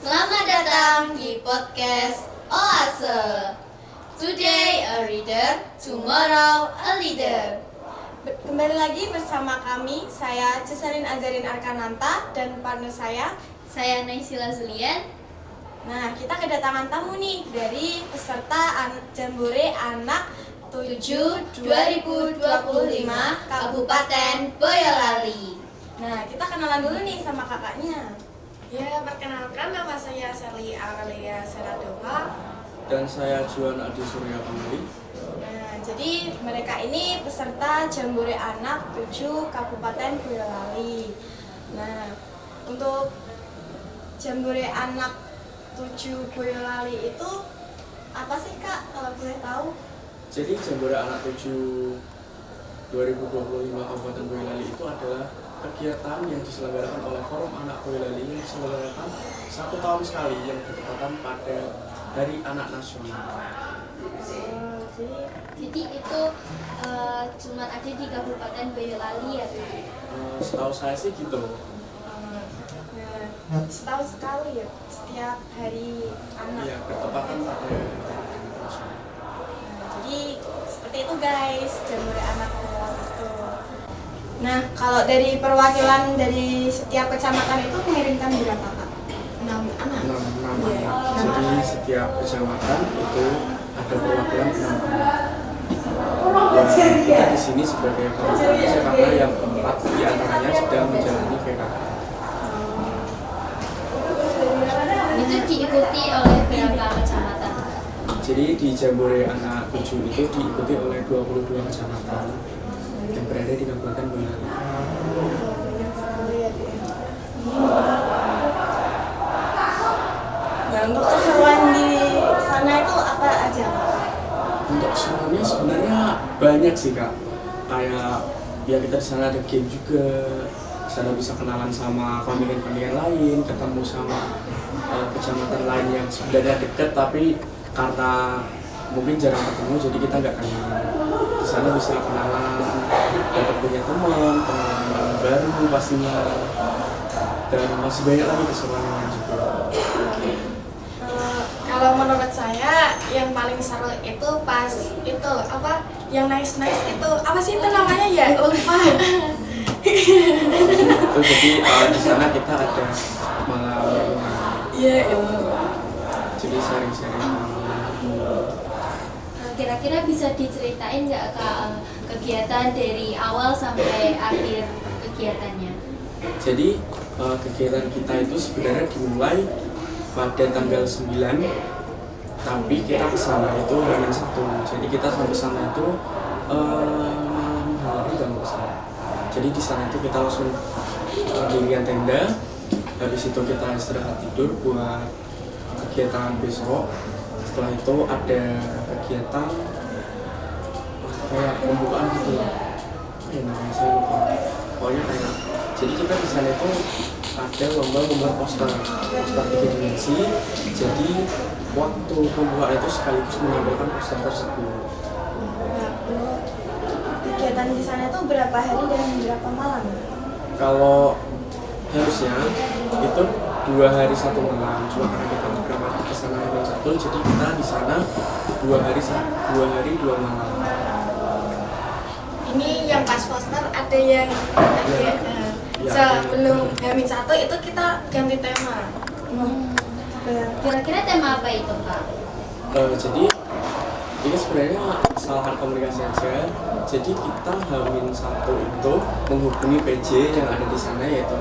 Selamat datang di podcast Oase. Today a reader, tomorrow a leader. Kembali lagi bersama kami, saya Cesarin Azarin Arkananta dan partner Saya Naysila Zulian. Nah, kita kedatangan tamu nih dari peserta Jambore Anak 7 2025 Kabupaten Boyolali. Nah, kita kenalan dulu nih sama kakaknya. Ya, perkenalkan nama saya Sally Aurelia Seradova. Dan saya Juan Adi Surya Pembeli. Nah, jadi mereka ini peserta Jambore Anak 7 Kabupaten Boyolali. Nah, untuk Jambore Anak 7 Boyolali itu apa sih Kak, kalau boleh tahu? Jadi Jambore Anak 7 2025 Kabupaten Boyolali itu adalah kegiatan yang diselenggarakan oleh Forum Anak Boyolali yang diselenggarakan 1 tahun sekali yang bertepatan pada Hari Anak Nasional. Jadi itu cuma ada di Kabupaten Boyolali ya? Setahu saya sih gitu. Nah, setahun sekali ya, setiap hari anak. Iya, bertepatan pada Hari Anak Nasional. Nah, jadi seperti itu guys, Jambore Anak Boyolali itu. Nah, kalau dari perwakilan dari setiap kecamatan itu mengirimkan berapa Kak? 6 anak. 6 Iya. Jadi setiap kecamatan itu ada perwakilan 6 anak. Dan kita di sini sebagai perwakilan karena yang 4 diantaranya sedang menjalani PKK. Itu diikuti oleh berapa kecamatan? Jadi di Jambore Anak 7 itu diikuti oleh 22 kecamatan yang berada di Kabupaten Boyolali. Banyak sekali ya dia. Nah, untuk keseruan di sana itu apa aja Kak? Untuk keseruannya sebenarnya banyak sih Kak. Kayak ya kita di sana ada game juga. Di sana bisa kenalan sama komunitas-komunitas lain, ketemu sama kecamatan lain yang sebenarnya dekat tapi karena mungkin jarang ketemu jadi kita nggak kenal. Di sana bisa kenalan, dapat punya teman, pengalaman baru pastinya, dan masih banyak lagi keseruan yang lain juga. Kalau menurut saya yang paling seru itu pas itu apa? Yang nice itu apa sih itu namanya ya? Lupa. Itu jadi di sana kita ada malam Iya, itu. jadi sharing-sharing. Kira-kira bisa diceritain nggak Kak kegiatan dari awal sampai akhir kegiatannya? Jadi kegiatan kita itu sebenarnya dimulai pada tanggal 9, tapi kita kesana itu H-1. Jadi kita sampai sana itu malam hari kalau nggak salah. Jadi di sana itu kita langsung dirian tenda, habis itu kita istirahat tidur buat kegiatan besok. Setelah itu ada kegiatan kayak pembukaan gitu. Ya namanya saya lupa. Pokoknya kayak jadi kita di sana itu ada lomba poster 3 dimensi. Jadi waktu pembukaan itu sekaligus menampilkan poster tersebut. Nah, kegiatan di sana itu berapa hari dan berapa malam? Kalau harusnya itu 2 hari 1 malam, cuma karena kita berangkat ke sana yang 1, jadi kita di sana 2 hari 2 malam. Ini yang pas poster ada yang sebelum H-1 itu kita ganti tema. Kira-kira tema apa itu Kak? Jadi ini sebenarnya kesalahan komunikasi aja. Jadi kita H-1 itu menghubungi PJ yang ada di sana, yaitu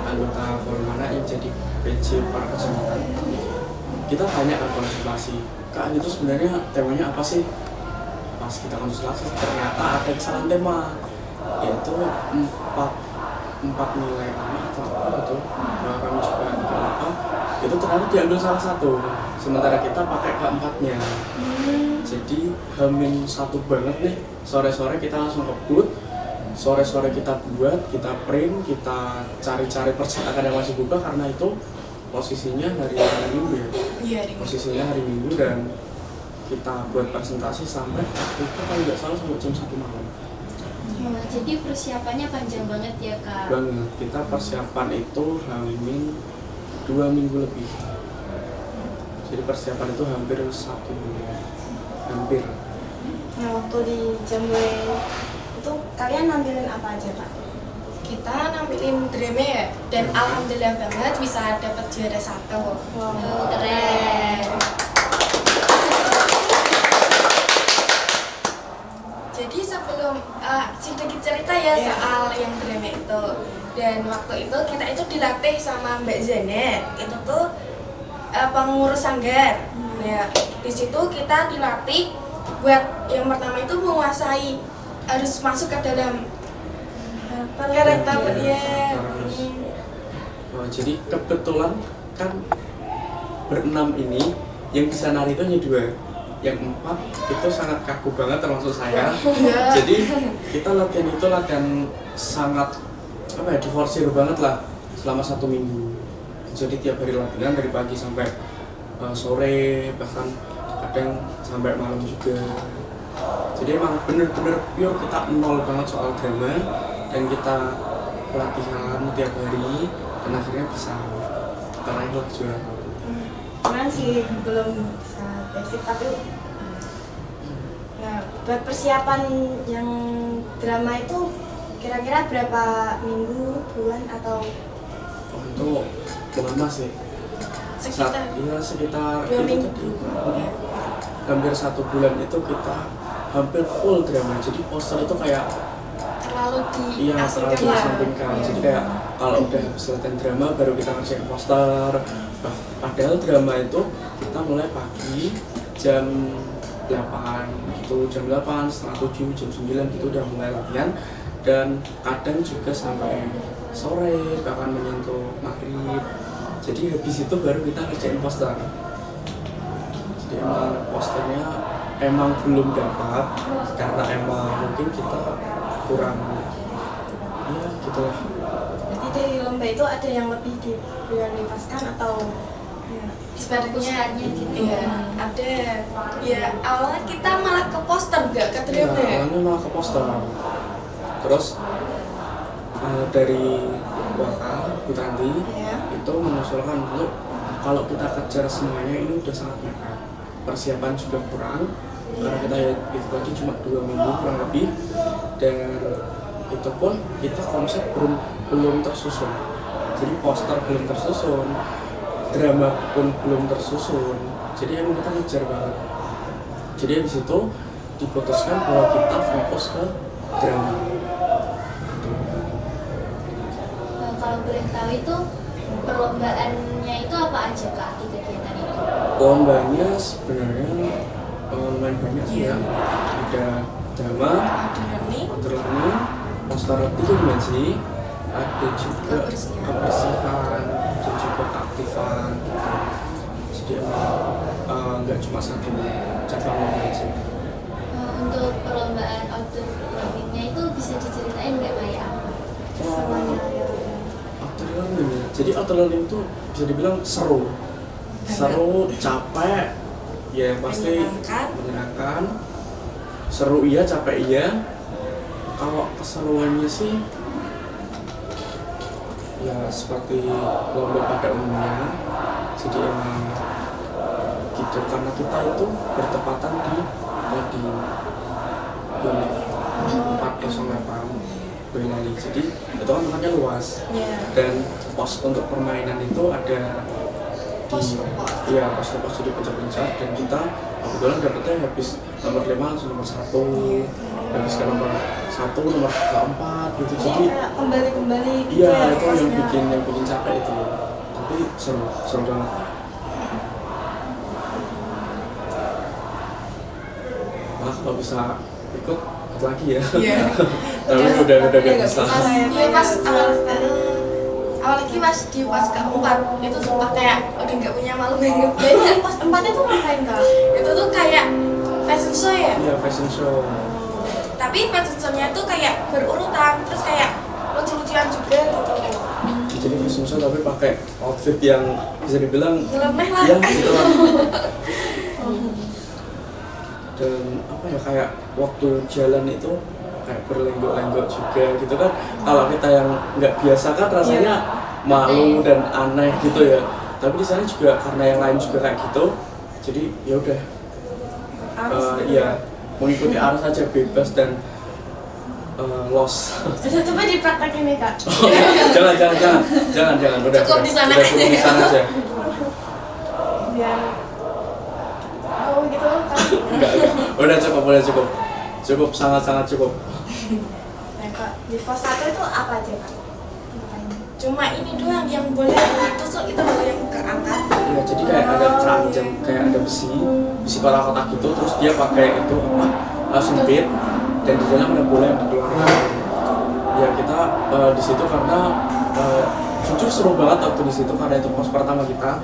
anggota forum anak yang jadi PJ para kecamatan. Kita tanya kan konsultasi, Kak itu sebenarnya temanya apa sih? Pas kita konsultasi ternyata ada kesalahan tema, yaitu 4 nilai anak atau apa gitu. Nah, kami juga nggak apa, itu ternyata diambil salah satu, sementara kita pakai keempatnya. Jadi H-1 banget nih, sore-sore kita langsung ngebut, sore-sore kita buat, kita print, kita cari-cari percetakan yang masih buka karena itu posisinya hari Minggu ya. Iya, Posisinya hari Minggu dan kita buat presentasi sampai itu kalau nggak salah sampai jam 1 malam. Jadi persiapannya panjang banget ya Kak? Banget, kita persiapan itu H-2 2 minggu lebih. Jadi persiapan itu hampir 1 bulan, hampir. Nah, waktu di Jambore itu kalian nampilin apa aja, Kak? Kita nampilin drama ya, dan alhamdulillah banget bisa dapat juara 1. Oh, keren. Jadi sebelum sedikit cerita ya soal yang drama itu. Dan waktu itu kita itu dilatih sama Mbak Zanet. Itu tuh pengurus sanggar. Nah, di situ kita dilatih buat yang pertama itu menguasai, harus masuk ke dalam karakter ya. Jadi kebetulan kan berenam ini yang bisa nari itu hanya 2. Yang 4 itu sangat kaku banget termasuk saya. Jadi kita latihan sangat diforsir banget lah selama 1 minggu. Jadi tiap hari latihan dari pagi sampai sore, bahkan kadang sampai malam juga. Jadi emang bener-bener pure kita nol banget soal drama, dan kita latihan tiap hari dan akhirnya bisa teraih lah juara 1. Keren sih, belum bisa basic tapi nah, buat persiapan yang drama itu kira-kira berapa minggu, bulan atau Itu lama sih. Sekitar Sekitar 2 minggu. Hampir 1 bulan itu kita hampir full drama. Jadi poster itu kayak terlalu terlalu disampingkan. Jadi kayak kalau udah habis latihan drama baru kita ngerjain poster. Padahal drama itu kita mulai pagi jam 8 gitu, jam 8, setengah 7, jam 9 gitu udah mulai latihan, dan kadang juga sampai sore bahkan menyentuh maghrib. Jadi habis itu baru kita ngerjain poster. Jadi emang posternya emang belum dapat karena emang mungkin kita kurang ya gitu lah. berarti dari lomba itu ada yang lebih diprioritaskan atau ya, sebenarnya gitu. Iya, ada. Ya awalnya kita malah ke poster, gak ke Ya, drama. awalnya malah ke poster. Terus dari Waka Butanti ya. itu mengusulkan untuk kalau kita kejar semuanya ini udah sangat mepet, persiapan juga kurang karena kita ya itu tadi cuma 2 minggu kurang lebih, dan itu pun kita konsep belum tersusun. Jadi poster belum tersusun, drama pun belum tersusun. Jadi emang kita ngejar banget. Jadi di situ diputuskan bahwa kita fokus ke drama. Kalau boleh tahu itu perlombaannya itu apa aja Kak di kegiatan itu? Lombanya sebenarnya lumayan banyak sih ya. Ada drama, Ada learning, poster 3 dimensi, ada juga Kebersihan. kebersihan, dan juga keaktifan. Jadi nggak cuma satu cabang lomba aja. Untuk perlombaan outdoor learning-nya itu bisa diceritain nggak kayak apa? Semuanya ya. Outdoor learning ya. Jadi outdoor learning itu bisa dibilang seru, capek, ya pasti menyenangkan. Seru iya, capek iya. Kalau keseruannya sih ya seperti lomba pada umumnya. Jadi emang gitu, karena kita itu bertepatan di unit 408 Boyolali. Jadi itu kan tempatnya luas, dan pos untuk permainan itu ada di pos jadi pencet-pencet, dan kita kebetulan dapetnya habis nomor 5 langsung nomor 1, habis ke nomor 1 nomor 4 gitu. Jadi Kayak kembali gitu iya, ya, itu yang posnya. bikin capek itu. Tapi seru banget. Nah, kalau bisa ikut lagi ya. Iya. Tapi udah gak bisa. Iya pas awal lagi pas di pas keempat itu sumpah kayak udah nggak punya malu banget. Jadi pas 4 itu ngapain Kak? Itu tuh kayak fashion show ya. Iya, fashion show. Tapi fashion show-nya tuh kayak berurutan, terus kayak lucu-lucuan juga gitu. Jadi fashion show tapi pakai outfit yang bisa dibilang Nyeleneh lah. ya gitu lah. Dan apa ya, kayak waktu jalan itu kayak berlenggok-lenggok juga gitu kan. Kalau kita yang nggak biasa kan rasanya malu dan aneh gitu ya. Tapi di sana juga karena yang lain juga kayak gitu, jadi ya udah ya mengikuti arus aja, bebas dan los. Coba dipraktekin nih Kak. jangan udah Cukup di sana cukup di sana aja. Biar gitu kan. Enggak, udah cukup sangat cukup. Nah, Kak, di pos 1 itu apa aja Kak? Cuma ini doang yang boleh ditusuk itu loh yang keangkat. Ya, jadi kayak ada keranjang, kayak ada besi kotak-kotak gitu, terus dia pakai itu sempit, dan di dalam ada bola yang dikeluarkan. Ya kita di situ karena jujur seru banget waktu di situ karena itu pos pertama kita.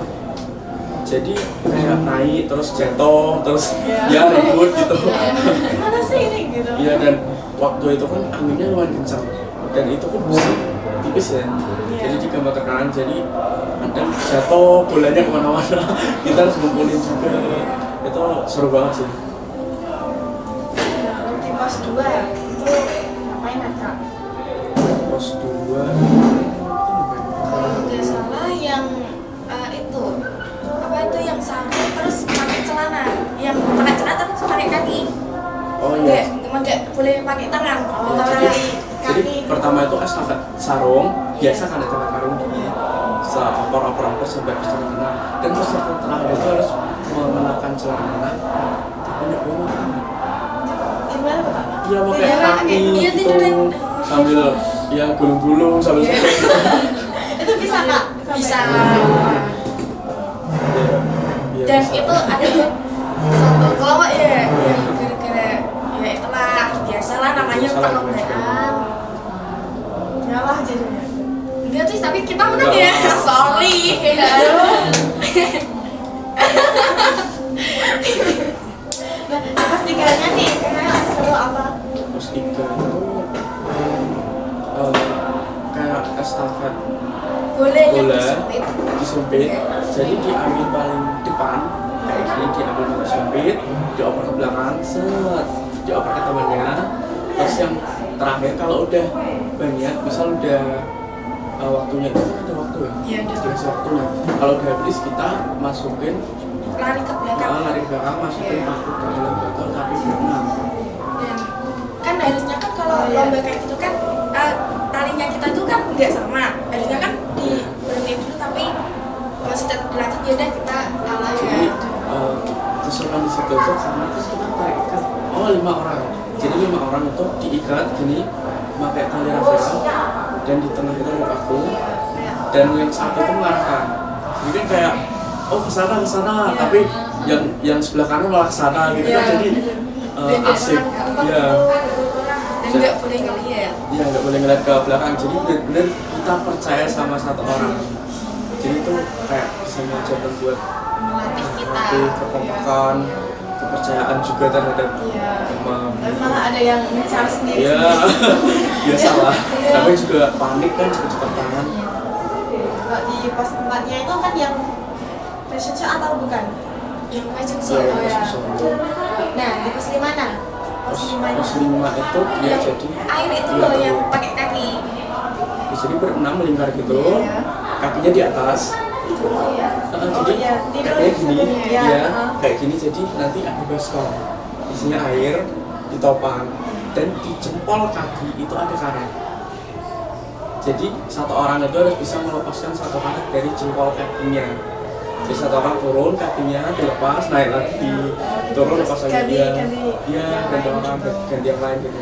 Jadi kayak naik terus jatuh terus ya ribut gitu. Gimana sih ini gitu? Iya, dan waktu itu kan anginnya lumayan kencang dan itu pun besi tipis ya. Jadi digambar ke kanan, jadi ada jatuh bolanya kemana-mana. Kita harus ngumpulin juga. Itu seru banget sih. Nah, di pos 2 ya, itu ngapain Kak? Pos 2 Kalau nggak salah yang itu apa itu yang sarung terus pakai celana, yang pakai celana tapi pakai kaki. oh iya. Nggak boleh pakai tangan. Jadi pertama itu estafet sarung, biasa kan ada sarung gini, opor sampai ke celana. Dan peserta terakhir itu harus mengenakan celana, tapi nggak boleh makan. Gimana Kak? Iya, pakai Iya, kaki iya, gitu, tidurin. sambil ya gulung-gulung sambil Itu bisa Kak? Bisa. Iya, Dan bisa. itu ada satu kelompok ya yang gara-gara ya itulah biasalah namanya Biasalah, perlombaan. Ngalah jadinya. Enggak sih, tapi kita menang Enggak. ya. Sorry. Nah, di pos 3-nya nih, kayak seru apa? Pos 3 itu kayak estafet Boleh yang bola disempit. disempit, jadi diambil paling depan kayak gini, diambil paling sempit, dioper ke belakang, dioper ke temannya. Terus yang terakhir kalau udah banyak, misal udah waktunya itu kan ada waktu ya, Iya, ada. dikasih waktunya. Kalau udah habis kita masukin Lari ke belakang. lari ke belakang, masukin Iya. paku ke dalam botol tapi berenang. Dan kan harusnya kan kalau lomba kayak gitu kan talinya kita tuh kan nggak sama. Harusnya kan di berhenti dulu tapi masih tetap dilanjut ya udah kita kalah Jadi ya. kesulitan di situ tuh karena terus kita tarik ikat 5 orang. Jadi 5 orang itu diikat gini pakai tali rafel dan di tengah itu ada paku dan yang satu itu mengarahkan. Jadi kan kayak kesana tapi yang sebelah kanan malah kesana gitu kan, jadi asik. Iya. Dan nggak boleh ngeliat. Iya, nggak boleh ngeliat ke belakang. Jadi benar-benar kita percaya sama satu orang. Jadi itu kayak bisa mengajarkan buat Melatih kita. melatih kekompakan, kepercayaan juga terhadap Iya. teman. Tapi malah ada yang ngecar sendiri. Iya, biasalah. Tapi juga panik kan cepet-cepetan. Kalau di pos 4-nya itu kan yang fashion show atau bukan? Yang macam Iya, solo ya. pos solo. Nah, di pos 5 nah. Pos 5-nya. Pos 5 itu dia yang jadi air itu iya, loh yang pakai kaki. jadi berenam melingkar gitu, Iya. kakinya di atas. Iya. Jadi iya, tidur kakinya gini, iya. ya, kayak gini. Jadi nanti ada baskom, isinya air, ditopang, dan di jempol kaki itu ada karet. Jadi satu orang itu harus bisa melepaskan satu karet dari jempol kakinya. Jadi satu orang turun, kakinya dilepas, naik lagi, turun lepas lagi Ganti- dia. ganti Iya, yang ganti lain orang, gitu. ganti yang lain gitu.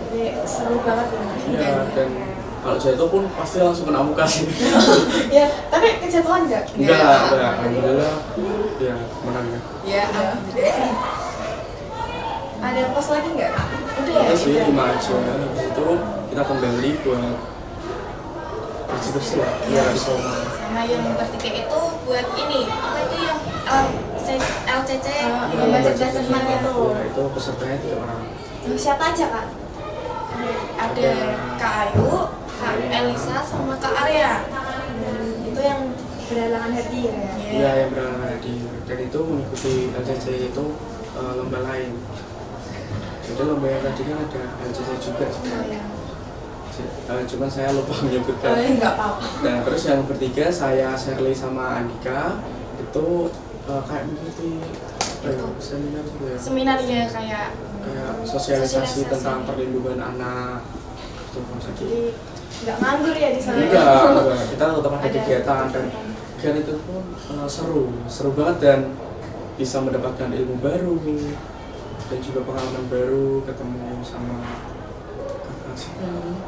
Jadi seru banget ya. Iya, dan kalau jatuh pun pasti langsung kena muka sih. Ya, tapi kejatuhan enggak? Enggak, Jadi- alhamdulillah. Ya, menang ya. Ya, alhamdulillah. Ada pos lagi enggak? Udah ya. Itu sih 5 aja. Habis itu kita kembali buat bersih-bersih lah. Iya. Biar isoman. Sama yang bertiga itu buat ini apa itu yang LCC Iya, Iya, cerdas cermat itu. Ya, itu pesertanya 3 orang. Siapa aja, Kak? ada Kak Ayu, Kak Elisa sama Kak Arya. Itu yang berhalangan hadir ya. Iya, yang berada di dan itu mengikuti LCC itu lomba lain. Jadi lomba yang tadi kan ada LCC juga. Oh, iya. cuman saya lupa menyebutkan. Enggak apa-apa. Nah terus yang bertiga saya Shirley sama Andika itu kayak mengikuti seminar gitu ya. Seminar ya kayak Sosialisasi tentang perlindungan anak itu Jadi nggak nganggur ya di sana. enggak, kita tetap ada Ada kegiatan dan kegiatan itu pun seru banget dan bisa mendapatkan ilmu baru dan juga pengalaman baru, ketemu sama kakak siapa namanya?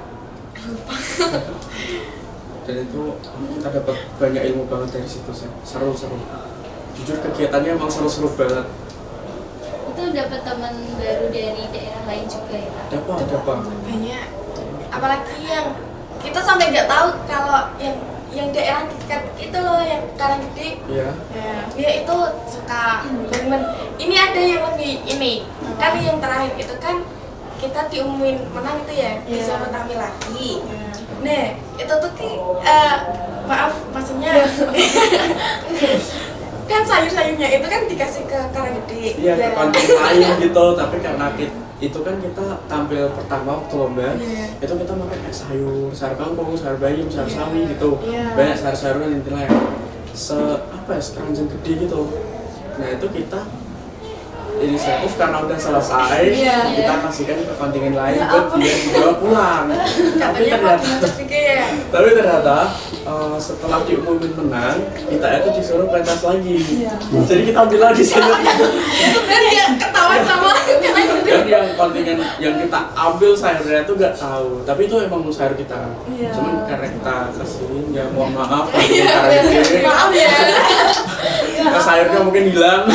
Dan itu kita dapat banyak ilmu banget dari situ sih, seru. Jujur kegiatannya emang seru banget. Itu dapat teman baru dari daerah lain juga ya Kak? Dapat. banyak, apalagi yang kita sampai nggak tahu kalau yang daerah dekat itu loh yang Karanggede Iya. dia itu suka bermain. Ini ada yang lebih ini kan yang terakhir itu kan kita diumumin menang itu ya disuruh tampil lagi. Nah itu tuh maaf maksudnya kan sayur-sayurnya itu kan dikasih ke Karanggede. Iya, ke konten lain gitu, tapi karena itu kan kita tampil pertama waktu lomba, itu kita makan kayak sayur kangkung, sayur bayam, sayur sawi gitu, banyak sayur-sayuran intinya ya, sekeranjang gede gitu. Nah itu kita inisiatif karena udah selesai, kita kasihkan ke kontingen lain buat dia dibawa pulang. Tapi ternyata setelah diumumin menang, kita itu disuruh pentas lagi. Jadi kita ambil lagi sayurnya. Dan dia ketawa sama Dan yang kontingen yang kita ambil sayurnya itu nggak tahu, tapi itu emang sayur kita. Cuman karena kita kasihin, ya mohon maaf maaf ya. Nah, sayurnya mungkin hilang.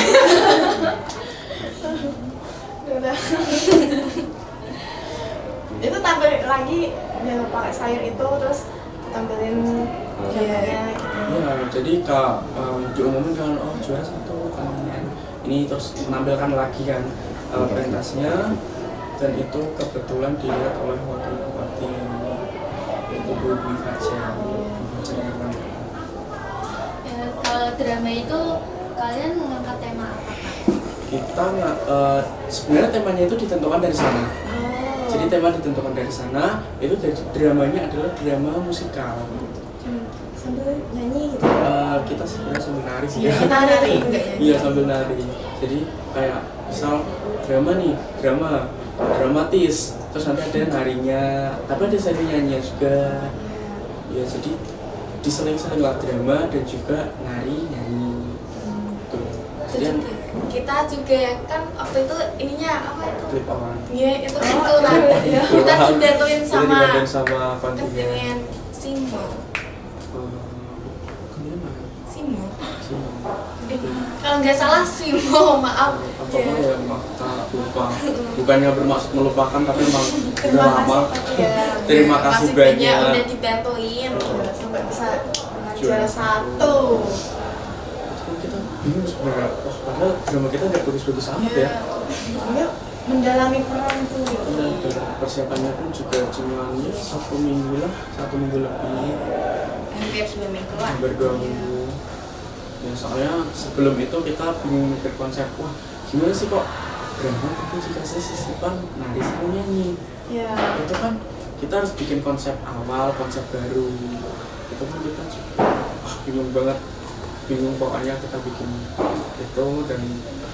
Itu tampil lagi yang pakai sayur itu terus tampilin gambarnya gitu. Iya, jadi diumumin kan juara 1 kan ini terus menampilkan lagi kan pentasnya, dan itu kebetulan dilihat oleh wakil bupati yaitu Bu Dwi Fajar. Kalau drama itu kalian mengangkat tema apa Kak? Kita sebenarnya temanya itu ditentukan dari sana. Jadi tema ditentukan dari sana, itu dari dramanya adalah drama musikal. Sambil nyanyi gitu. Kita sebenarnya sambil nari sih. Kita nari enggak ya? Iya sambil nari. Jadi kayak misal dramatis, terus nanti ada narinya, tapi ada sambil nyanyi juga. Ya jadi diseling-seling lah drama dan juga nari-nyanyi. Tuh. Jadi yang Kita juga kan waktu itu ininya apa itu? clip on. Iya itu lah. Kita dibantuin sama kontingen Simo. Simo. Kalau nggak salah Simo, maaf. Apa ya maaf, lupa. Bukannya bermaksud melupakan, tapi memang udah lama. Terima kasih banyak. Udah dibantuin. Sampai bisa juara 1. Kita bingung sebenarnya. Padahal drama kita nggak bagus-bagus amat ya. Iya, mendalami peran tuh. Dan persiapannya pun juga cuma ya, 1 minggu lebih. Hampir 2 minggu lah. Hampir 2 minggu. Ya soalnya sebelum itu kita bingung mikir konsep, wah gimana sih kok drama tapi dikasih sisipan nari sama nyanyi. Iya. Itu kan kita harus bikin konsep awal, konsep baru. Itu kan kita juga bingung pokoknya kita bikin itu, dan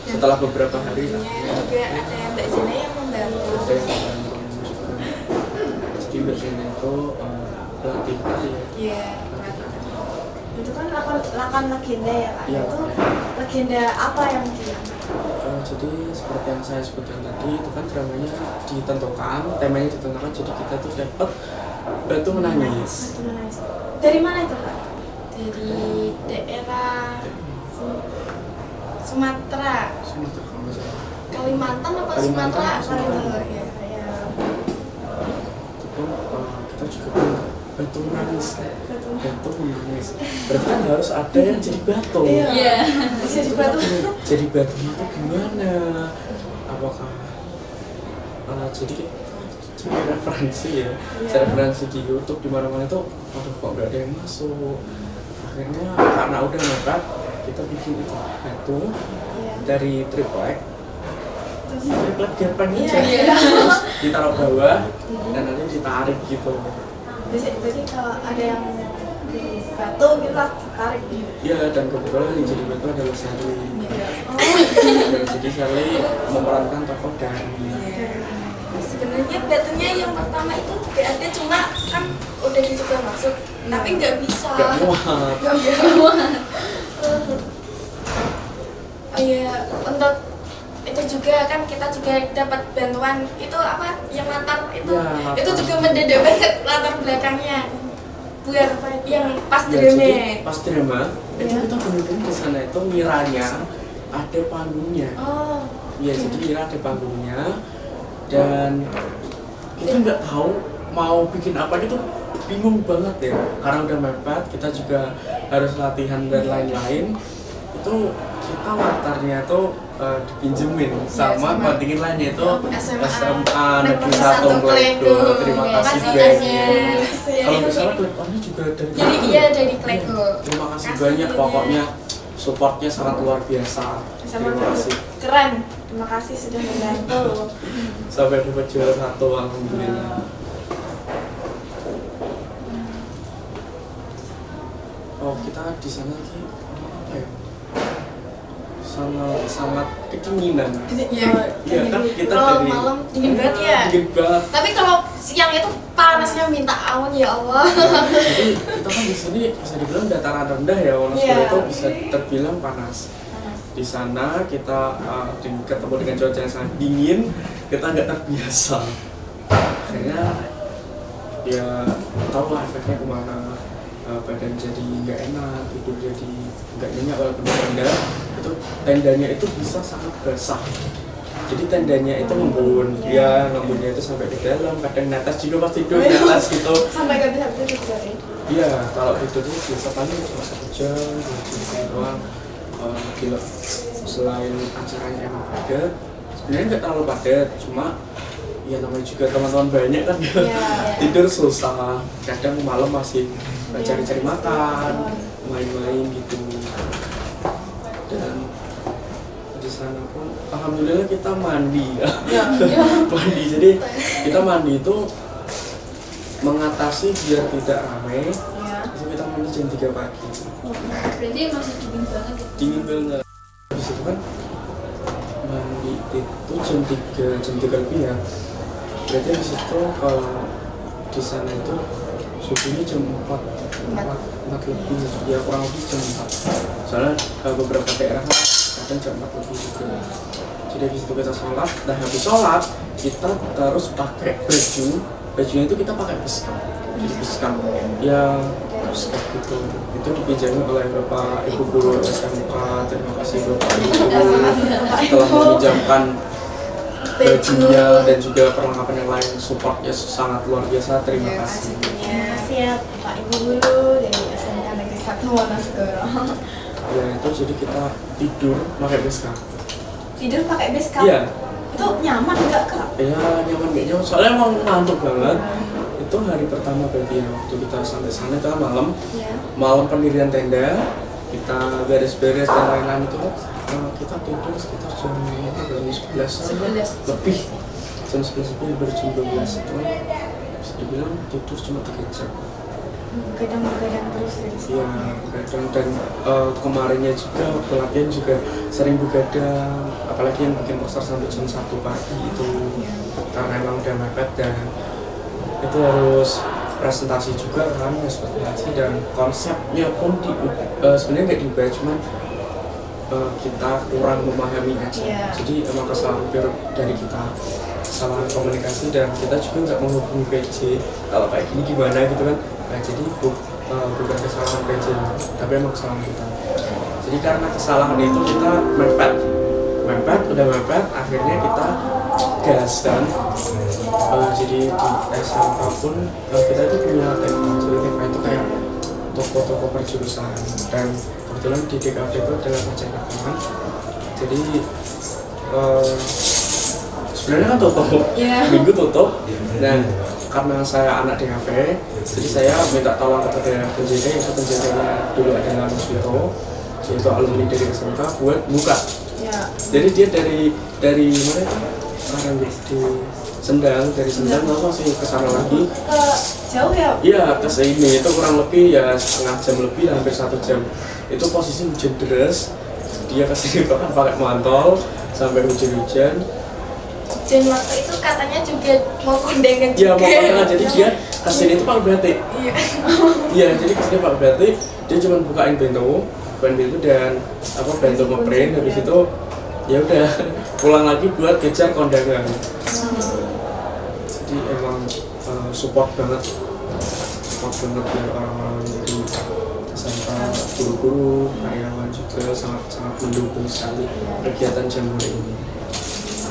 setelah beberapa hari juga ada Mbak Zena yang membantu. ada yang membantu juga. Jadi Mbak Zena itu pelatih ya. Iya. Itu kan lakan legenda ya Kak. Iya. Itu legenda apa yang dia? Jadi seperti yang saya sebutkan tadi, itu kan dramanya ditentukan, temanya ditentukan, jadi kita tuh dapat batu menangis. Batu menangis. Dari mana itu Kak? Dari daerah Sumatera, kalau nggak salah. Kalimantan apa Kalimantan, Sumatera? Sumatera. Ya. Itu pun kita juga punya batu menangis. Berarti kan harus ada yang jadi batu. Iya. Jadi batu. Jadi batunya itu gimana? Apakah jadi cari referensi ya, cari referensi di YouTube di mana-mana itu, aduh kok nggak ada yang masuk. Akhirnya karena udah nekat, kita bikin itu batu dari triplek. Klek gepeng Iya, aja. iya. Ditaruh bawah dan nanti ditarik gitu. Jadi kalau ada yang di batu kita tarik gitu. Iya, dan kebetulan yang jadi batu adalah Sally. Iya. Ya, jadi Sally memerankan tokoh dari Sebenarnya batunya yang pertama itu gak ada, cuma kan udah dicoba masuk, tapi nggak bisa. gak muat. Nggak bisa. Oh iya, untuk itu juga kan kita juga dapat bantuan itu apa yang latar itu, Ya, latar. itu juga mendadak banget latar belakangnya buat yang pas Ya, drama. jadi pas drama itu Ya. kita bener-bener di sana itu ngiranya ada panggungnya. Oh, Ya, jadi kira ada panggungnya dan kita nggak tahu mau bikin apa gitu, bingung banget ya karena udah mepet, kita juga harus latihan dan lain-lain. Itu kita latarnya tuh dipinjemin sama sama kontingen lainnya itu SMA SMA Negeri Negeri 1 1 Klego. Terima Klego. kasih Terima banyak. kasih. Kalau misalnya Klegonya juga dari jadi Klego. iya dari Klego. Terima kasih Kasih banyak, banyak. pokoknya supportnya sangat luar biasa. Sama Terima kasih. keren. Terima kasih sudah membantu. Sampai dapat juara 1, alhamdulillah. Oh, kita di sana lagi apa ya? Sangat kedinginan. Iya. Iya kan kita Kalau dari malam dingin banget ya. Dingin banget. Tapi kalau siang itu panasnya minta awan ya Allah. Jadi kita kan di sini bisa dibilang dataran rendah ya, Wonosobo Iya. itu bisa terbilang panas. Di sana kita ketemu dengan cuaca yang sangat dingin, kita nggak terbiasa. Akhirnya ya tahu lah efeknya kemana. Badan jadi nggak enak, tidur jadi nggak nyenyak walaupun di tenda. Itu tendanya itu bisa sangat basah. Jadi tendanya itu ngembun, ya ngembunnya itu sampai ke dalam, kadang netes juga pas tidur netes gitu. Sampai gak bisa tidur dari. Iya, kalau itu tuh biasa paling cuma 1 jam, 2 jam doang. Gila, selain acaranya emang padat, sebenarnya nggak terlalu padat, cuma ya namanya juga teman-teman banyak kan ya. Tidur susah, kadang malam masih cari-cari makan, main-main gitu. Dan di sana pun alhamdulillah kita mandi. Mandi, jadi kita mandi itu mengatasi biar tidak ramai. Itu kita mandi jam 3 pagi. Berarti masih dingin banget ya? Dingin banget. Habis itu kan mandi itu jam 3 lebih ya. Berarti habis itu kalau di sana itu subuhnya jam 4 lebih, ya kurang lebih jam 4. Soalnya beberapa daerah kan kadang jam 4 lebih juga. Jadi habis itu kita sholat, nah habis sholat kita terus pakai bajunya itu kita pakai beskap. Jadi beskap ya beskap itu dipinjami oleh Bapak Ibu Guru SMK. Terima kasih Bapak Ibu telah meminjamkan bajunya dan juga perlengkapan yang lain, supportnya sangat luar biasa. Terima kasih. Terima kasih ya Pak Ibu Guru dari SMK Negeri 1 Wonosobo. Ya itu jadi kita tidur pakai beskap. Tidur pakai beskap. Iya. Itu nyaman enggak Kak? Ya nyaman gak nyaman, soalnya emang ngantuk banget. Itu hari pertama berarti ya, waktu kita sampai sana itu kan malam. Iya. Malam pendirian tenda, kita beres-beres dan lain-lain itu kita tidur sekitar jam 11 lebih. Jam 11 lebih baru jam 12 itu bisa dibilang tidur cuma 3 jam. Begadang terus dari sini. Iya, begadang dan kemarinnya juga pelatihan juga sering begadang, apalagi yang bikin poster sampai jam 1 pagi itu karena emang udah mepet dan itu harus presentasi juga kan, presentasi dan konsepnya pun sebenarnya nggak diubah, cuman kita kurang memahami aja. Jadi emang kesalahan dari kita, kesalahan komunikasi, dan kita juga nggak menghubungi PJ kalau kayak gini gimana gitu kan. Nah jadi bukan kesalahan PJ, tapi emang kesalahan kita. Jadi karena kesalahan itu kita mepet, udah mepet, akhirnya kita gas dan jadi di SMK pun kita itu punya tema. Jadi tema itu kayak toko-toko perjurusan, dan kebetulan di DKV itu adalah percetakan. Jadi sebenarnya kan tutup, minggu tutup. Dan karena saya anak DKV, jadi saya minta tolong kepada penjaga, itu penjaganya dulu adalah Mas Wito. yaitu alumni dari SMK buat buka. Ya. Jadi dia dari mana itu? Sekarang di Sendang, dari Sendang langsung ke sana lagi. Ke jauh ya? Iya, ke sini itu kurang lebih ya setengah jam lebih, hampir 1 jam. Itu posisi hujan deras, dia kesini bahkan pakai mantel sampai hujan-hujan. Dan waktu itu katanya juga mau kondangan juga. Iya, mau kondangan, jadi dia kesini itu pakai batik. Iya. Iya, jadi kesini pakai batik, dia cuma bukain pintu dan pintu ngeprint, habis itu ya udah pulang lagi buat kejar kondangan. Jadi emang support banget ya orang-orang dari SMK, guru-guru, karyawan juga sangat mendukung sekali kegiatan Jambore ini.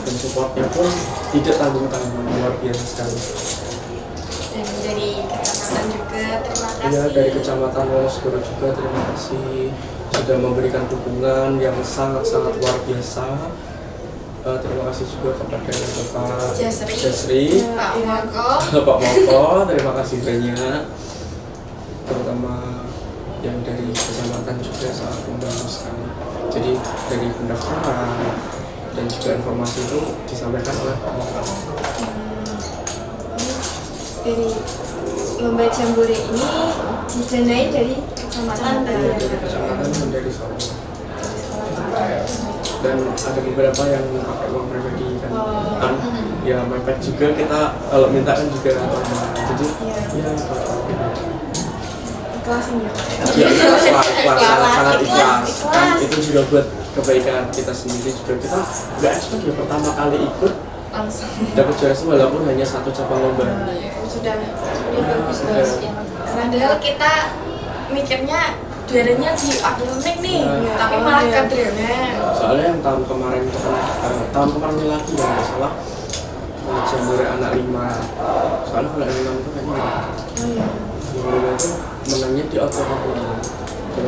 Dan supportnya pun tidak tanggung-tanggung, luar biasa sekali. Dan dari kecamatan juga terima kasih. Iya, dari kecamatan Wonosegoro juga terima kasih sudah memberikan dukungan yang sangat luar biasa. Terima kasih juga kepada Bapak Jasri, Pak Moko, Pak Moko, terima kasih banyak. Terutama yang dari kecamatan juga sangat membantu sekali. Jadi dari pendaftaran dan juga informasi itu disampaikan oleh Pak Moko. Dari lomba Jambore ini didanai dari kecamatan Iya, dari kecamatan dan dari Solo. Dan ada beberapa yang pakai uang pribadi kan, ya mepet juga kita kalau minta kan juga jadi ya ikhlasin ya. ya ikhlas sangat ikhlas kan, ikhlas. itu juga buat kebaikan kita sendiri juga. Kita nggak expect ya pertama kali ikut langsung. dapat juara sih walaupun hanya 1 cabang lomba. Sudah bagus Sudah. Padahal kita mikirnya juaranya di akademik nih, tapi malah ke drama. Soalnya yang tahun kemarin itu kan tahun kemarin lagi ya nggak salah Jambore anak 5. Soalnya kalau anak 6 itu kayaknya Jambore itu menangnya di outdoor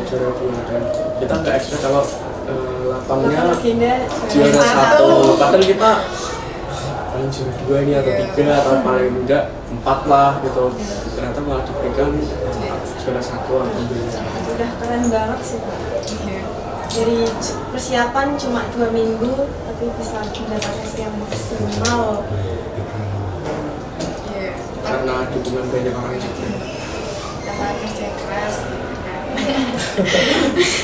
juara 2 dan kita nggak expect kalau lapangnya juara 1. Padahal kita paling juara 2 ini atau 3 atau paling enggak 4 lah gitu. Ternyata malah diberikan juara 1 alhamdulillah. Udah keren banget sih Pak. Iya. Dari persiapan cuma 2 minggu tapi bisa mendapat hasil yang maksimal. Iya. Karena dukungan banyak orang juga. Karena kerja keras gitu kan.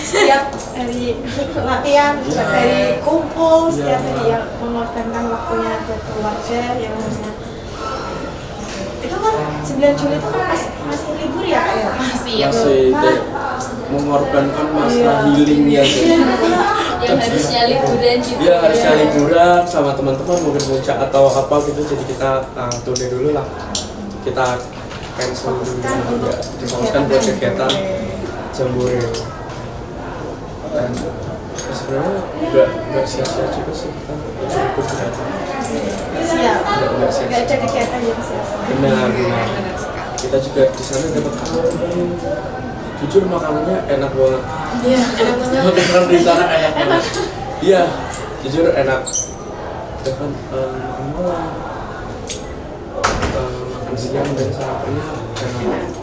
Setiap hari latihan, setiap hari kumpul, setiap Iya. hari yang mengorbankan waktunya buat keluarga yang harusnya. Itu kan 9 Juli itu kan masih libur ya Kak ya? Masih Masih Malah- mengorbankan masa healingnya sih. yang harusnya liburan gitu. Iya, harusnya liburan sama teman-teman mungkin puncak atau apa gitu, jadi kita tunda dulu lah, kita cancel dulu ya, difokuskan buat kegiatan Jambore. Dan sebenarnya nggak sia-sia juga sih kita ikut kegiatan. Siap. Nggak sia-sia. Nggak ada kegiatan yang sia-sia. Benar. benar sekali. Kita juga di sana dapat jujur makanannya enak banget. Iya, enak banget. Makanan di sana enak banget. Iya, jujur enak. Bahkan makan malam, makan siang dan sarapannya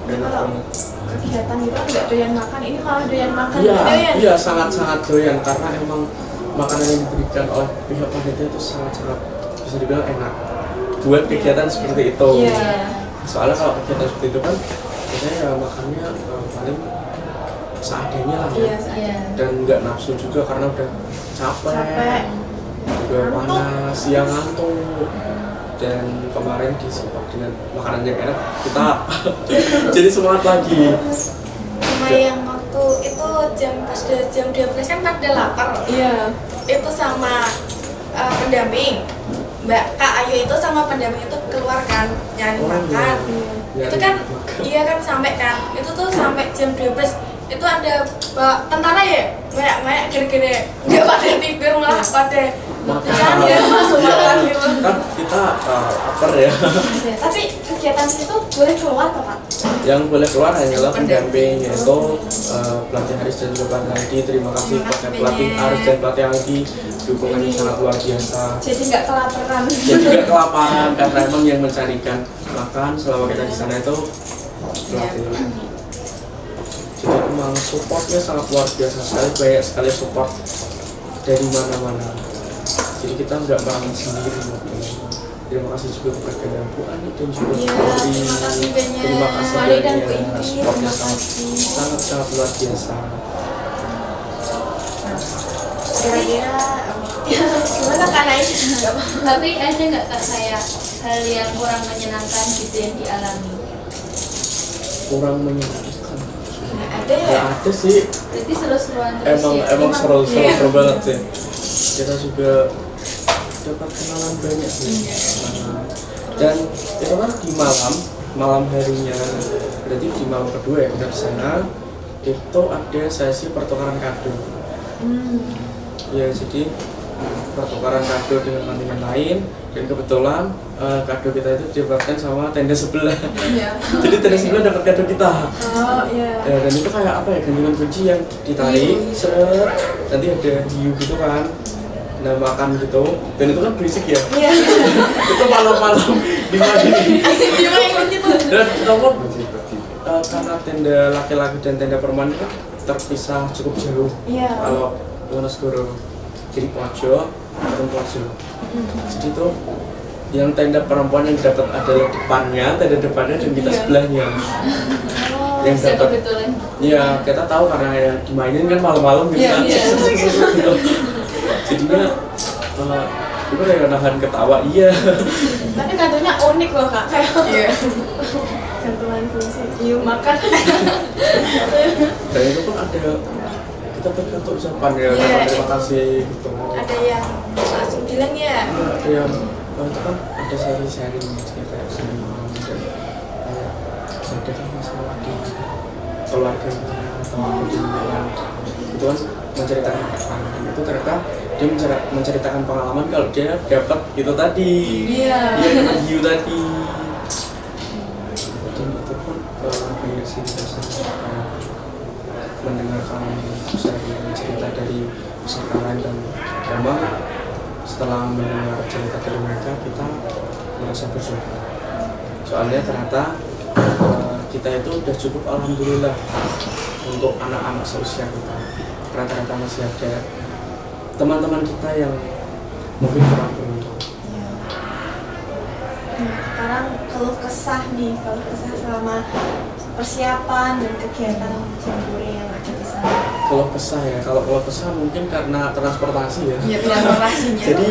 enak banget. Kegiatan itu nggak doyan makan, ini malah doyan makan. Iya, Doyan. iya sangat doyan karena emang makanan yang diberikan oleh pihak panitia itu sangat bisa dibilang enak buat kegiatan seperti itu. Iya. Soalnya kalau kegiatan seperti itu kan biasanya ya makannya paling seadanya lah ya. Iya. Dan nggak nafsu juga karena udah capek. Udah panas, siang ngantuk. Dan kemarin disupport dengan makanan yang enak, kita jadi semangat lagi. Sama yang waktu itu pas jam 12 kan pada lapar. Iya. Itu sama pendamping Mbak Kak Ayu itu sama pendamping itu keluar kan nyari makan. Itu kan iya kan sampai kan itu tuh sampai jam 12 itu ada tentara ya banyak gede-gede nggak pada tidur malah pada bercanda makan gitu. Kan kita lapar ya. Tapi kegiatan itu boleh keluar toh Pak? Yang boleh keluar hanyalah pendamping, yaitu pelatih Haris dan juga pelatih Aldi. Terima kasih kepada pelatih Haris dan pelatih Aldi, dukungannya sangat luar biasa. Jadi nggak kelaparan. Jadi nggak kelaparan karena emang yang mencarikan makan selama kita di sana itu pelatih. Jadi memang supportnya sangat luar biasa sekali, banyak sekali support dari mana-mana. Jadi kita nggak merasa sendiri waktu itu. Terima kasih juga kepada Bu Ani dan juga Iya, Bu Ri. terima kasih banyak. Terima kasih Wali dan banyak. Bu Inti, Supportnya terima kasih. sangat luar biasa. Kira-kira Gimana Kak Nai? Tapi ada nggak Kak kayak hal yang kurang menyenangkan gitu yang dialami? Kurang menyenangkan. Nggak ada ya? Nggak ada sih. Berarti seru-seruan terus Emang ya? emang seru Iya. banget sih. Kita juga dapat kenalan banyak sih. Dan itu kan di malam harinya, berarti di malam kedua ya kita di sana itu ada sesi pertukaran kado. Ya jadi pertukaran kado dengan kontingen lain, dan kebetulan kado kita itu didapatkan sama tenda sebelah. Iya. Jadi tenda sebelah dapat kado kita. Oh iya. Ya, dan itu kayak apa ya, gantungan kunci yang ditarik, seret, nanti ada hiu gitu kan, nah makan gitu, dan itu kan berisik ya. Iya. Itu malam-malam dimainin. Dimainin gitu. Dan kita pun karena tenda laki-laki dan tenda perempuan itu terpisah cukup jauh. Iya. Kalau Wonosegoro, jadi pojok, turun pojok. Jadi tuh yang tenda perempuan yang dapat adalah depannya, tenda depannya, dan kita Iya. sebelahnya. Yang Bisa dapat, kebetulan. ya kita tahu karena ya dimainin kan malam-malam gitu Iya, kan. iya. Gitu. Jadinya gue kayak nahan ketawa, iya. Tapi kadonya unik loh Kak, kayak Iya. gantungan kunci. Iya makan. Dan itu pun ada, kita bergantung ucapan ya, Iya. terima kasih gitu. Ada yang langsung bilang ya. Ada yang itu kan ada sharing kayak seniman dan kayak ada kan masalah di keluarganya atau di yang itu kan menceritakan pengalaman, itu ternyata dia menceritakan pengalaman kalau dia dapat itu tadi, Iya. dia dapat hiu tadi, dan itu pun banyak sih rasanya mendengarkan cerita dari peserta lain, dan memang setelah mendengar cerita dari mereka kita merasa bersyukur, soalnya ternyata kita itu udah cukup, alhamdulillah, untuk anak-anak seusia kita. Rata-rata masih ada teman-teman kita yang mungkin kurang beruntung. Nah, sekarang keluh kesah selama persiapan dan kegiatan jambore yang ada di sana. Kalau kesah ya, kalau kesah mungkin karena transportasi ya. Iya, transportasinya. Jadi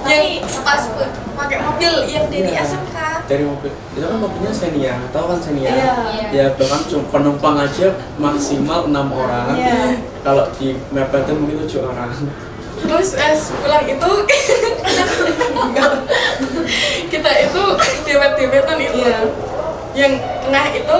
yang pas pakai mobil yang dari Iya. SMK. dari mobil itu kan mobilnya Xenia, tahu kan Xenia? Iya. Ya bahkan penumpang aja maksimal 6 orang. Iya. Kalau di mepetnya mungkin 7 orang. Terus pulang itu kita itu debet-debetan itu. Iya. Yang tengah itu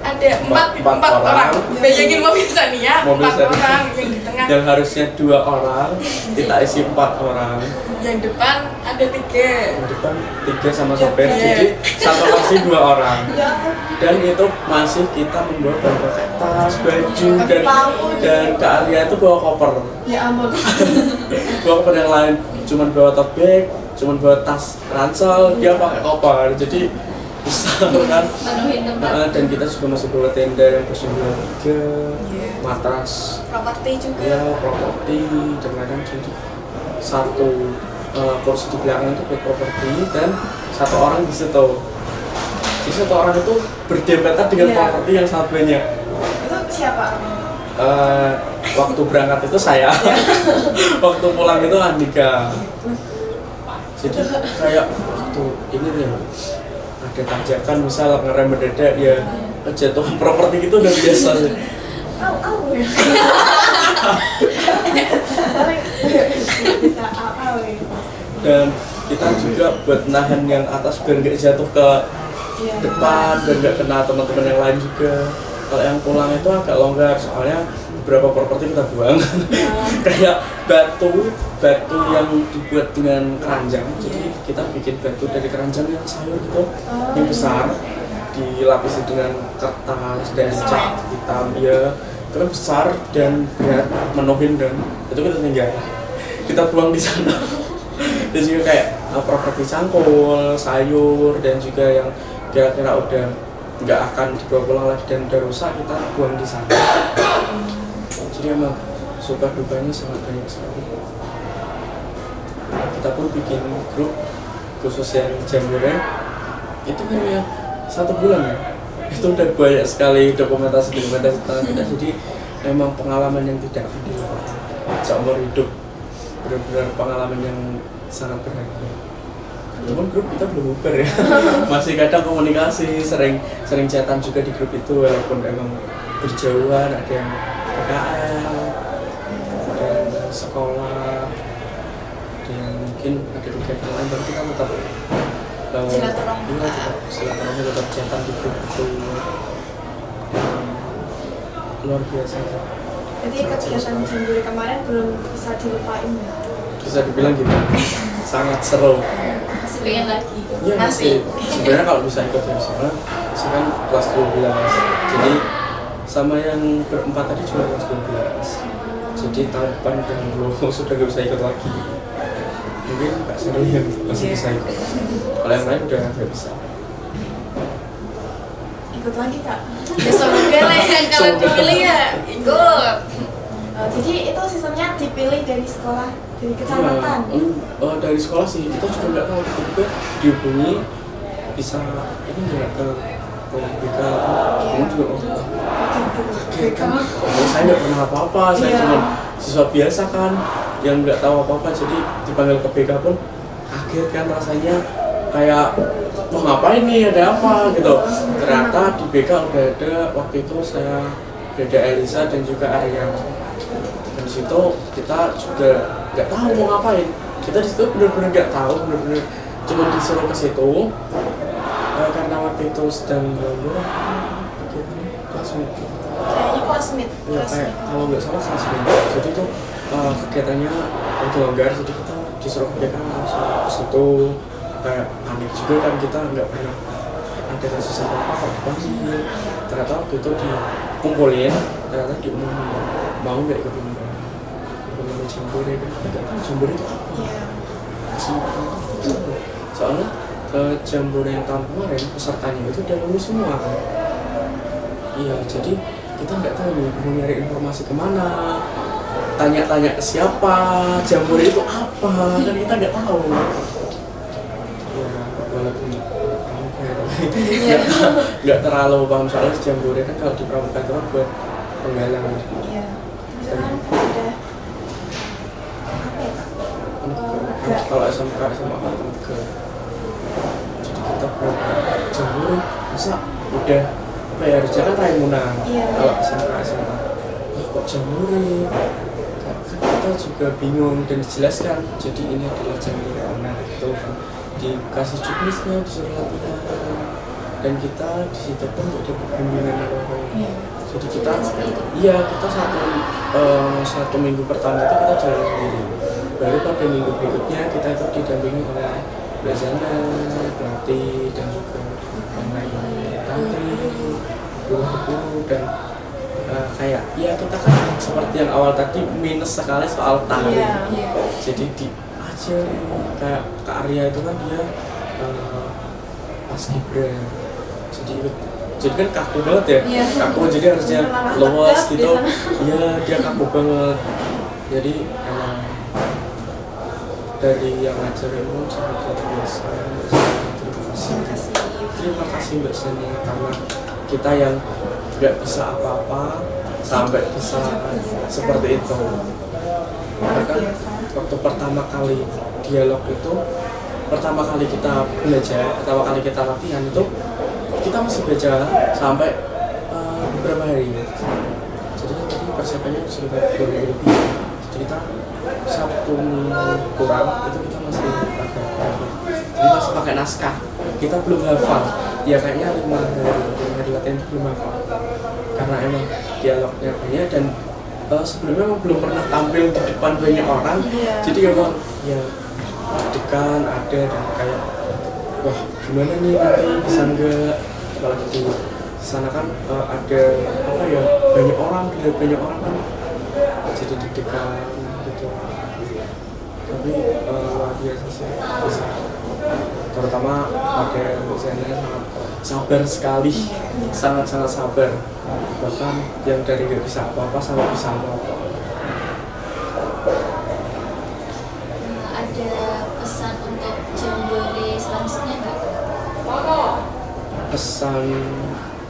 ada empat Empat orang. orang. Bayangin mobil Xenia, Mobil 4 Xenia. orang. Yang di tengah, Yang harusnya 2 orang, kita isi 4 orang. yang depan ada 3. Yang depan 3 sama sopir, Iya. jadi satu kursi 2 orang. Ya. Dan itu masih kita membawa pakai tas, baju, Lampu. dan Kak Arya itu bawa koper. Ya ampun. Bawa koper yang lain, cuman bawa tote bag, cuman bawa tas ransel, dia pakai koper. Jadi besar kan. Penuhin tempat. Dan kita juga masih bawa tenda yang berjumlah 3, Iya. matras, Properti juga. ya properti, dan lain-lain. Jadi satu kursi di belakang itu buat properti, dan 1 orang di situ. Jadi 1 orang itu berdempetan dengan Iya. properti yang sangat banyak. Itu siapa? Waktu berangkat itu saya, waktu pulang itu Andika. Jadi kayak waktu ini nih ada tanjakan misal ngerem mendadak ya jatuh properti itu udah biasa sih. Au. Bisa au. Dan kita juga buat nahan yang atas biar nggak jatuh ke Iya. depan dan nggak kena teman-teman yang lain juga. Kalau yang pulang itu agak longgar soalnya beberapa properti kita buang. Kayak batu yang dibuat dengan keranjang. Jadi kita bikin batu dari keranjang yang sayur gitu, yang besar, dilapisi dengan kertas dan cat hitam ya. Itu kan besar dan berat, menuhin, dan itu kita tinggal. Kita buang di sana. Dan juga kayak properti cangkul, sayur, dan juga yang kira-kira udah nggak akan dibawa pulang lagi dan udah rusak, kita buang di sana. jadi emang suka dukanya sangat banyak sekali. Kita pun bikin grup khusus yang Jambore itu kan ya 1 bulan ya, itu udah banyak sekali dokumentasi tentang kita. Jadi memang pengalaman yang tidak akan dilupakan seumur hidup, benar-benar pengalaman yang sangat berharga. Cuman grup kita belum bubar ya, masih kadang komunikasi, sering chatan juga di grup itu walaupun emang berjauhan, ada yang PKL, ada yang sekolah, ada yang mungkin ada kegiatan lain, tapi kita tetap silaturahmi, tetap chatan di grup itu. Luar biasa. Jadi kegiatan Jambore kemarin belum bisa dilupain ya? Bisa dibilang gitu, sangat seru. Masih pengen lagi. Iya masih. Sebenarnya kalau bisa ikut ya, soalnya saya kan kelas 12. Jadi sama yang berempat tadi juga kelas 12. Jadi tahun depan dan sudah gak bisa ikut lagi. Mungkin Kak Sherly yang masih bisa ikut. Kalau yang lain udah gak bisa. Ikut lagi Kak? Ya semoga lah yang kalau dipilih ya ikut. Jadi itu sistemnya dipilih dari sekolah, dari kecamatan? Dari sekolah sih, kita juga nggak tahu. Tiba-tiba dihubungi, bisa ini nggak ke BK. Kamu juga kaget kan? Saya nggak pernah apa-apa, saya cuma siswa biasa kan, yang nggak tahu apa-apa. Jadi dipanggil ke BK pun kaget kan rasanya, kayak mau ngapain nih, ada apa gitu. Ternyata di BK udah ada, waktu itu saya ada Elisa dan juga Arya. Dan situ kita juga nggak tahu mau ngapain. Kita di situ benar-benar nggak tahu, benar-benar cuma disuruh ke situ karena waktu itu sedang lomba classmate. Kayaknya classmate. Ya, kayak kalau nggak salah classmate. Jadi itu kegiatannya lagi longgar, jadi kita disuruh ke situ. Kayak panik juga kan, kita nggak pernah ada kasus apa-apa dipanggil. Ternyata waktu itu dikumpulin, ternyata diumumin mau nggak ikut lomba Jambore. Kita nggak tahu Jambore itu apa. Soalnya Jambore yang tahun kemarin pesertanya itu udah lulus semua kan. Iya, jadi kita nggak tahu mau nyari informasi kemana, tanya-tanya ke siapa, Jambore itu apa, kan kita nggak tahu. Walaupun nggak terlalu paham soal Jambore kan, kalau di pramuka itu kan buat penggalang. Iya. Misalkan ada apa ya? Kalau SMK SMA kan ke. Jadi kita buat Jambore, masa udah apa ya, harusnya kan Raimunan. Kalau SMK SMA kok Jambore? Kita juga bingung dan dijelaskan. Jadi ini adalah Jambore anak itu kan. Dikasih juknisnya, disuruh latihan, dan kita di situ pun untuk dapat bimbingan orang. Jadi kita, kita satu minggu pertama itu kita jalan sendiri. Baru pada minggu berikutnya kita itu didampingi oleh Mbak Zana, pelatih, dan juga yang lain, tantri, guru-guru, dan kayak ya kita kan seperti yang awal tadi minus sekali soal tari. Jadi di kayak Kak Arya itu kan dia paskibra, jadi kan kaku banget ya, kaku, jadi harusnya luas gitu. Iya, dia kaku banget. Jadi emang dari yang ngajarin pun sangat luar biasa. Terima kasih Mbak Seni, karena kita yang nggak bisa apa-apa sampai bisa seperti itu. Bahkan waktu pertama kali dialog itu, pertama kali kita belajar, pertama kali kita latihan itu, kita masih belajar sampai beberapa hari. Jadi tadi persiapannya sekitar 2 minggu lebih. Jadi kita Sabtu kurang itu kita masih pakai naskah. Kita belum hafal. Ya kayaknya 5 hari latihan itu belum hafal. Karena emang dialognya banyak dan sebelumnya emang belum pernah tampil di depan banyak orang. Jadi emang ya dekan ada dan kayak wah gimana nih nanti bisa nggak, apalagi di sana kan ada apa ya, banyak orang kan, jadi deg-degan gitu. Tapi luar biasa sih bisa terutama pakai desainnya sangat sabar sekali, sangat-sangat sabar, bahkan yang dari nggak bisa apa-apa sampai bisa apa-apa. Ada pesan untuk Jambore selanjutnya nggak? Pesan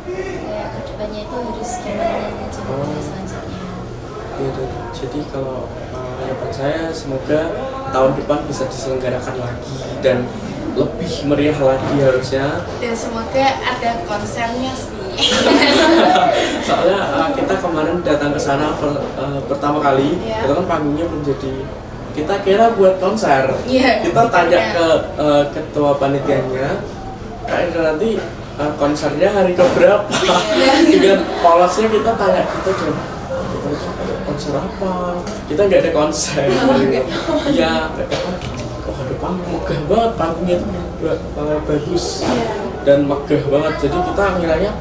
Kayak kedepannya itu harus gimana Jambore selanjutnya? ya, jadi kalau harapan saya semoga tahun depan bisa diselenggarakan lagi dan lebih meriah lagi harusnya. Dan semoga ada konsernya sih. Soalnya kita kemarin datang ke sana pertama kali, itu kan panggungnya belum jadi. Kita kira buat konser. Iya. Kita tanya ke ketua panitianya, kayaknya nanti konsernya hari keberapa? Dengan polosnya kita tanya gitu dan konser apa? Kita nggak ada konser. Iya, kok ada panggung megah banget, panggungnya itu bagus dan megah banget. Jadi kita ngiranya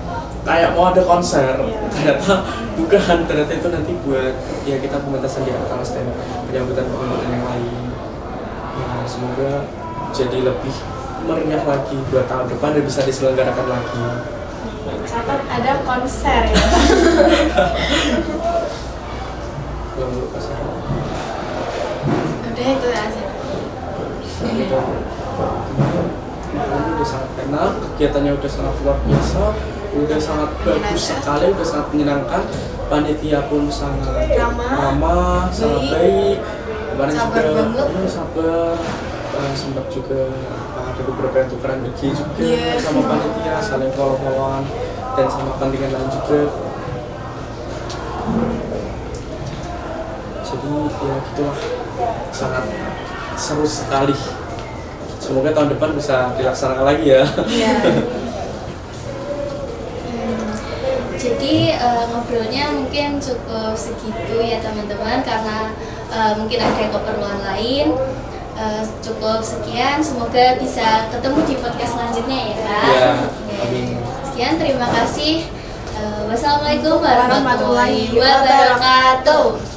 kayak mau ada konser, ternyata bukan, ternyata itu nanti buat ya kita pementasan di atas dan penyambutan yang lain. Ya semoga jadi lebih meriah lagi buat tahun depan dan bisa diselenggarakan lagi. Catat ada konser ya. Lalu pasar. Udah itu aja. Kemarin udah sangat enak, kegiatannya udah sangat luar biasa, udah sangat bagus sekali, udah sangat menyenangkan. Panitia pun sangat ramah, sangat baik. Kemarin Sabar juga banget. sabar. Sempat juga ada beberapa yang tukeran energi juga sama panitia, saling follow-followan dan sama pentingan lain juga. Jadi ya gitulah, sangat seru sekali. Semoga tahun depan bisa dilaksanakan lagi ya. Iya. Jadi ngobrolnya mungkin cukup segitu ya teman-teman, karena mungkin ada keperluan lain. Cukup sekian, semoga bisa ketemu di podcast selanjutnya ya. Ya, amin. Sekian, terima kasih. Wassalamualaikum warahmatullahi wabarakatuh.